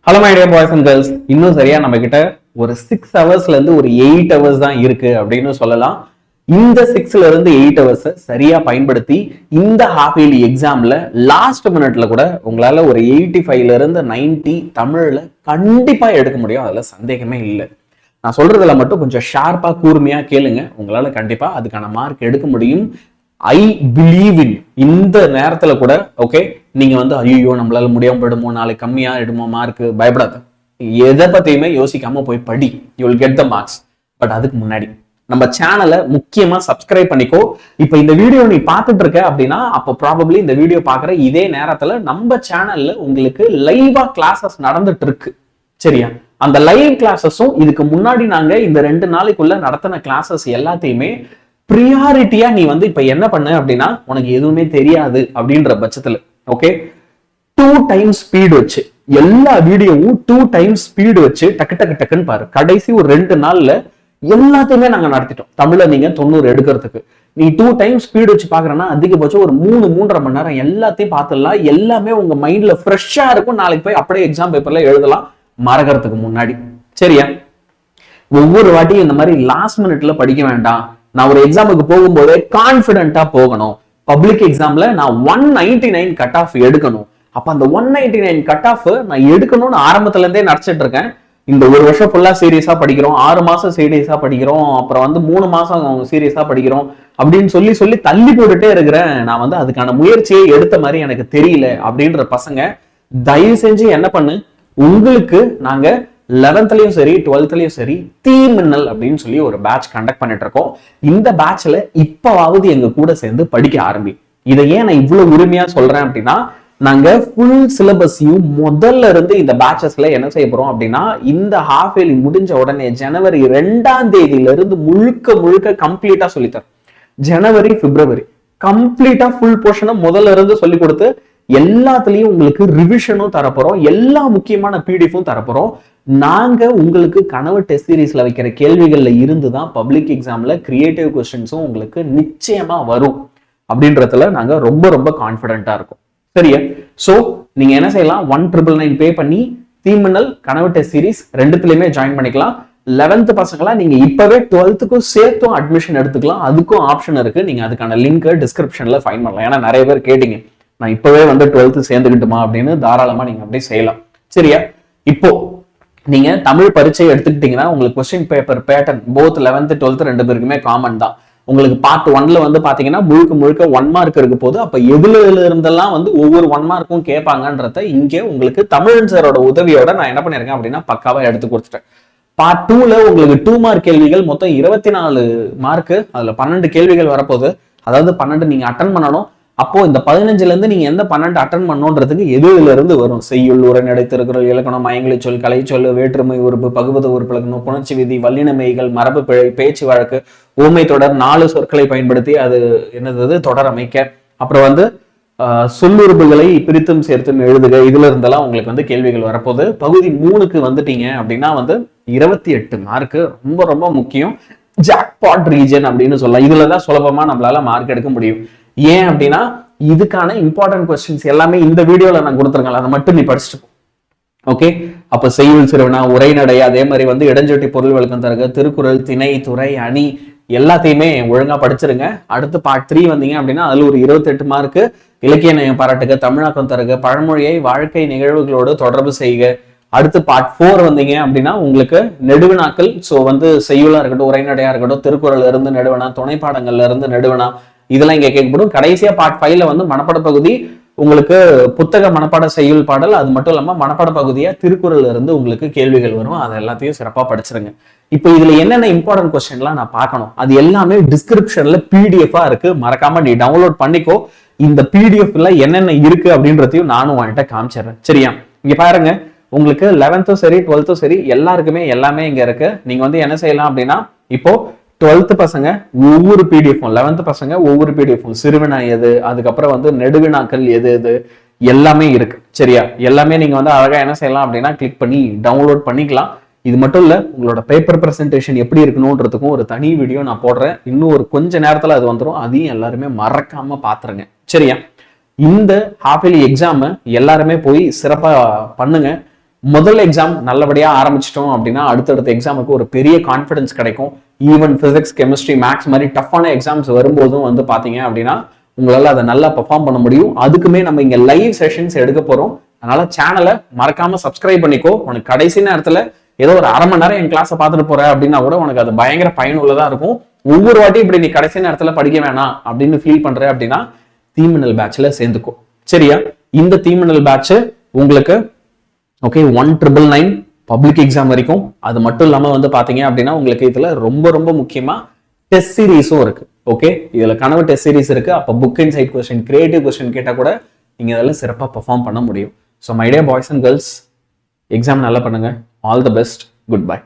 Hello my dear boys and girls, இன்னும் சரியா நம்ம கிட்ட ஒரு 6 ஹவர்ஸ்ல இருந்து ஒரு 8 ஹவர்ஸ் தான் இருக்கு அப்படின்னு சொல்லலாம். இந்த 6ல இருந்து 8 ஹவர்ஸ் சரியா பயன்படுத்தி இந்த ஹாஃப் இயர்லி எக்ஸாம்ல லாஸ்ட் மினிட்ல கூட உங்களால ஒரு 85ல இருந்து 90 தமிழ்ல கண்டிப்பா எடுக்க முடியும். அதுல சந்தேகமே இல்லை. நான் சொல்றதுல மட்டும் கொஞ்சம் ஷார்ப்பா கூர்மையா கேளுங்க. உங்களால கண்டிப்பா அதுக்கான மார்க் எடுக்க முடியும். I believe in. இந்த நேரத்துல கூட ஓகே நீங்க வந்து ஐயோ நம்மளால முடியாம போயிடுமோ, நாளைக்கு கம்மியா எடுமோ மார்க், பயப்படாத. எதை பத்தியுமே யோசிக்காம போய் படி. You will get the marks. But அதுக்கு முன்னாடி நம்ம சேனலை முக்கியமா சப்ஸ்கிரைப் பண்ணிக்கோ. இப்ப இந்த வீடியோ நீ பார்த்துட்டு இருக்க அப்படின்னா அப்போ ப்ராபப்ளி இந்த வீடியோ பாக்குற இதே நேரத்துல நம்ம சேனல்ல உங்களுக்கு லைவா கிளாஸஸ் நடந்துட்டு இருக்கு. சரியா? அந்த லைவ் கிளாஸஸும் இதுக்கு முன்னாடி நாங்க இந்த 2 நாளைக்குள்ள நடத்தின கிளாஸஸ் எல்லாத்தையுமே ப்ரியாரிட்டியா நீ வந்து இப்ப என்ன பண்ண அப்படின்னா உனக்கு எதுவுமே தெரியாது அப்படின்ற பட்சத்துல ஓகே 2 டைம்ஸ் ஸ்பீடு வச்சு எல்லா வீடியோவும் 2 டைம்ஸ் ஸ்பீடு வச்சு டக்கு டக்கு டக்குன்னு பாரு. கடைசி ஒரு 2 நாள்ல எல்லாத்தையுமே நாங்க நடத்திட்டோம். தமிழ்ல நீங்க 90 எடுக்கிறதுக்கு நீ 2 டைம்ஸ் ஸ்பீடு வச்சு பாக்குறேன்னா அதிகபட்சம் ஒரு 3-3.5 மணி நேரம் எல்லாத்தையும் பார்த்துடலாம். எல்லாமே உங்க மைண்ட்ல ஃப்ரெஷ்ஷா இருக்கும். நாளைக்கு போய் அப்படியே எக்ஸாம் பேப்பர்ல எழுதலாம் மறக்கிறதுக்கு முன்னாடி. சரியா? ஒவ்வொரு வாட்டியும் இந்த மாதிரி லாஸ்ட் மினிட்ல படிக்க வேண்டாம். நான் ஒரு எக்ஸாமுக்கு போகும்போதே கான்பிடென்ட்டா போகணும். பப்ளிக் எக்ஸாம்ல நான் 199 கட் ஆஃப் எடுக்கணும். அப்ப அந்த 199 கட் ஆஃப் நான் எடுக்கணும்னு ஆரம்பத்துல இருந்தே நினைச்சிட்டு இருக்கேன். இந்த ஒரு வருஷம் ஃபுல்லா சீரியஸா படிக்கிறோம், 6 மாசம் சீரியஸா படிக்கிறோம், அப்புறம் வந்து 3 மாசம் சீரியஸா படிக்கிறோம் அப்படின்னு சொல்லி சொல்லி தள்ளி போட்டுட்டே இருக்கிறேன். நான் வந்து அதுக்கான முயற்சியை எடுத்த மாதிரி எனக்கு தெரியல அப்படின்ற பசங்க தயவு செஞ்சு என்ன பண்ணு, உங்களுக்கு நாங்க 11th சரி 12th சரி தீமின்னல் அப்படின்னு சொல்லி ஒரு பேட்ச் கண்டக்ட் பண்ணிட்டு இருக்கோம். இந்த பேட்ச்ல இப்பவாவது எங்க கூட சேர்ந்து படிக்க ஆரம்பி. இதை ஏன் நான் இவ்வளவு உரிமையா சொல்றேன் அப்படின்னா நாங்க ஃபுல் சிலபஸையும் முதல்ல இருந்து இந்த பேட்சஸ்ல என்ன செய்ய போறோம் அப்படின்னா இந்த ஹாஃப் இயர்லி முடிஞ்ச உடனே ஜனவரி 2ஆம் தேதியில இருந்து முழுக்க கம்ப்ளீட்டா சொல்லித்தரோம். ஜனவரி பிப்ரவரி கம்ப்ளீட்டா ஃபுல் போர்ஷனை முதல்ல இருந்து சொல்லி கொடுத்து எல்லாத்துலயும் உங்களுக்கு ரிவிஷனும் தரப்போறோம். எல்லா முக்கியமான பிடிஎஃப்பும் தரப்போறோம். நாங்க உங்களுக்கு கனவு டெஸ்ட் சீரீஸ்ல வைக்கிற கேள்விகள்ல இருந்துதான் பப்ளிக் எக்ஸாம்ல கிரியேட்டிவ் கொஸ்டின்ஸும் உங்களுக்கு நிச்சயமா வரும் அப்படின்றதுல நாங்க ரொம்ப கான்பிடென்ட்டா இருக்கோம். சரியா? சோ நீங்க என்ன செய்யலாம், 1999 பே பண்ணி தீமின்னல் கனவு டெஸ்ட் சீரீஸ் ரெண்டுத்துலயுமே ஜாயின் பண்ணிக்கலாம். 11th பசங்களா நீங்க இப்பவே 12th சேர்த்தும் அட்மிஷன் எடுத்துக்கலாம். அதுக்கும் ஆப்ஷன் இருக்கு. நீங்க அதுக்கான லிங்க் டிஸ்கிரிப்ஷன்ல ஃபைண்ட் பண்ணலாம். ஏன்னா நிறைய பேர் கேட்டீங்க நான் இப்பவே வந்து 12th சேர்ந்துக்கிட்டுமா அப்படின்னு. தாராளமா நீங்க அப்படியே செய்யலாம். சரியா? இப்போ நீங்க தமிழ் பரீட்சை எடுத்துக்கிட்டீங்கன்னா உங்களுக்கு question paper pattern both 11th 12th ரெண்டு பேருக்குமே காமன் தான். உங்களுக்கு பார்ட் 1ல வந்து பாத்தீங்கன்னா முழுக்க 1 மார்க் இருக்கு போது. அப்ப எதுல இருந்தெல்லாம் வந்து ஒவ்வொரு 1 மார்க்கும் கேட்பாங்கன்றத இங்கே உங்களுக்கு தமிழன் சாரோட உதவியோட நான் என்ன பண்ணிருக்கேன் அப்படின்னா பக்காவா எடுத்து கொடுத்துட்டேன். பார்ட் 2ல உங்களுக்கு 2 மார்க் கேள்விகள் மொத்தம் 24 மார்க். அதுல 12 கேள்விகள் வரப்போகுது. அதாவது 12 நீங்க அட்டன் பண்ணணும். அப்போ இந்த 15ல இருந்து நீங்க எந்த 12 அட்டன் பண்ணணுன்றதுக்கு எதுல இருந்து வரும்? செய்யுள், உரைநடை, திருக்குறள், இலக்கணம், மயங்கலி சொல், கலை சொல், வேற்றுமை உறுப்பு, பகுபத உறுப்பிலக்கணம், புணர்ச்சி விதி, வல்லினமைகள், மரபு பிழை, பேச்சு வழக்கு, ஊமை தொடர், 4 சொற்களை பயன்படுத்தி அது என்னது தொடர் அமைக்க, அப்புறம் வந்து சொல்லுறுப்புகளை பிரித்தும் சேர்த்தும் எழுதுக. இதுல இருந்தெல்லாம் உங்களுக்கு வந்து கேள்விகள் வரப்போகுது. பகுதி 3க்கு வந்துட்டீங்க அப்படின்னா வந்து 28 மார்க். ரொம்ப முக்கியம். ஜாக்பாட் ரீஜன் அப்படின்னு சொல்லலாம். இதுலதான் சுலபமா நம்மளால மார்க் எடுக்க முடியும். ஏன் அப்படின்னா இதுக்கான இம்பார்ட்டன்ட் கொஸ்டின்ஸ் எல்லாமே இந்த வீடியோல நான் கொடுத்துருக்கேன். அதை மட்டும் நீ படிச்சுட்டு ஓகே. அப்ப செய்யுள், சிறுவனா, உரைநடை, அதே மாதிரி வந்து இடஞ்சொட்டி, பொருள் விளக்கம் தருக, திருக்குறள், திணை, துறை, அணி எல்லாத்தையுமே ஒழுங்கா படிச்சிருங்க. அடுத்து பார்ட் 3 வந்தீங்க அப்படின்னா அதுல ஒரு 28 மார்க். இலக்கிய நயம் பாராட்டுக, தமிழாக்கம் தருக, பழமொழியை வாழ்க்கை நிகழ்வுகளோடு தொடர்பு செய்க. அடுத்து பார்ட் 4 வந்தீங்க அப்படின்னா உங்களுக்கு நெடுவினாக்கள். சோ வந்து செய்யுளா இருக்கட்டும், உரைநடையா இருக்கட்டும், திருக்குறள்ல இருந்து நெடுவனா, துணைப்பாடங்கள்ல இருந்து நெடுவனா, இதெல்லாம் இங்க கேட்கப்படும். கடைசியா பார்ட் 5ல வந்து மனப்பாட பகுதி உங்களுக்கு புத்தக மனப்பாட செய்யுள் பாடல். அது மட்டும் இல்லாம மனப்பாட பகுதியா திருக்குறள்ல இருந்து உங்களுக்கு கேள்விகள் வரும். அது எல்லாத்தையும் சிறப்பா படிச்சிருங்க. இப்போ இதுல என்னென்ன இம்பார்ட்டன்ட் கொஸ்டின்லாம் நான் பார்க்கணும் அது எல்லாமே டிஸ்கிரிப்ஷன்ல பிடிஎஃபா இருக்கு. மறக்காம நீ டவுன்லோட் பண்ணிக்கோ. இந்த பிடிஎஃப்ல என்னென்ன இருக்கு அப்படின்றதையும் நானும் வாங்கிட்ட காமிச்சிடுறேன். சரியா? இங்க பாருங்க, உங்களுக்கு 11th சரி 12th சரி எல்லாருக்குமே எல்லாமே இங்க இருக்கு. நீங்க வந்து என்ன செய்யலாம் அப்படின்னா இப்போ 12th பசங்க ஒவ்வொரு பிடிஎஃப்பும், 11th பசங்க ஒவ்வொரு பிடிஎஃப்பும், சிறுவினா எது, அதுக்கப்புறம் வந்து நெடுவினாக்கள் எது எல்லாமே இருக்கு. சரியா? எல்லாமே நீங்க வந்து அழகா என்ன செய்யலாம் அப்படின்னா கிளிக் பண்ணி டவுன்லோட் பண்ணிக்கலாம். இது மட்டும் இல்ல, உங்களோட பேப்பர் பிரசன்டேஷன் எப்படி இருக்கணும்ன்றதுக்கும் ஒரு தனி வீடியோ நான் போடுறேன். இன்னும் ஒரு கொஞ்ச நேரத்துல அது வந்துடும். அதையும் எல்லாருமே மறக்காம பாத்துருங்க. சரியா? இந்த ஹாஃப் இயர்லி எக்ஸாம் எல்லாருமே போய் சிறப்பா பண்ணுங்க. முதல் எக்ஸாம் நல்லபடியா ஆரம்பிச்சிட்டோம் அப்படின்னா அடுத்தடுத்த எக்ஸாமுக்கு ஒரு பெரிய கான்ஃபிடன்ஸ் கிடைக்கும். ஈவன் பிசிக்ஸ், கெமிஸ்ட்ரி, மேக்ஸ் மாதிரி டஃப்பான எக்ஸாம்ஸ் வரும்போதும் வந்து பாத்தீங்க அப்படின்னா உங்களால அதை நல்லா பெர்ஃபார்ம் பண்ண முடியும். அதுக்குமே நம்ம இங்க லைவ் செஷன்ஸ் எடுக்க போறோம். அதனால சேனலை மறக்காம சப்ஸ்கிரைப் பண்ணிக்கோ. உனக்கு கடைசி நேரத்துல ஏதோ ஒரு அரை மணி நேரம் என் கிளாஸை பார்த்துட்டு போற அப்படின்னா கூட உனக்கு அது பயங்கர பயனுள்ளதா இருக்கும். ஒவ்வொரு வாட்டி இப்படி நீ கடைசி நேரத்துல படிக்க வேணாம் அப்படின்னு ஃபீல் பண்ற அப்படின்னா தீமினல் பேட்ச்ல சேர்ந்துக்கோ. சரியா? இந்த தீமினல் பேட்ச் உங்களுக்கு ஓகே 1999 பப்ளிக் எக்ஸாம் வரைக்கும். அது மட்டும் இல்லாம வந்து பாத்தீங்க அப்படின்னா உங்களுக்கு இதுல ரொம்ப ரொம்ப முக்கியமா டெஸ்ட் சீரீஸும் இருக்கு. ஓகே, இதுல கனவு டெஸ்ட் சீரீஸ் இருக்கு. அப்ப book and side question, creative question கேட்டா கூட நீங்க இதெல்லாம் சிறப்பா பெர்ஃபார்ம் பண்ண முடியும். So my dear boys and girls, exam நல்லா பண்ணுங்க. All the best. Good by.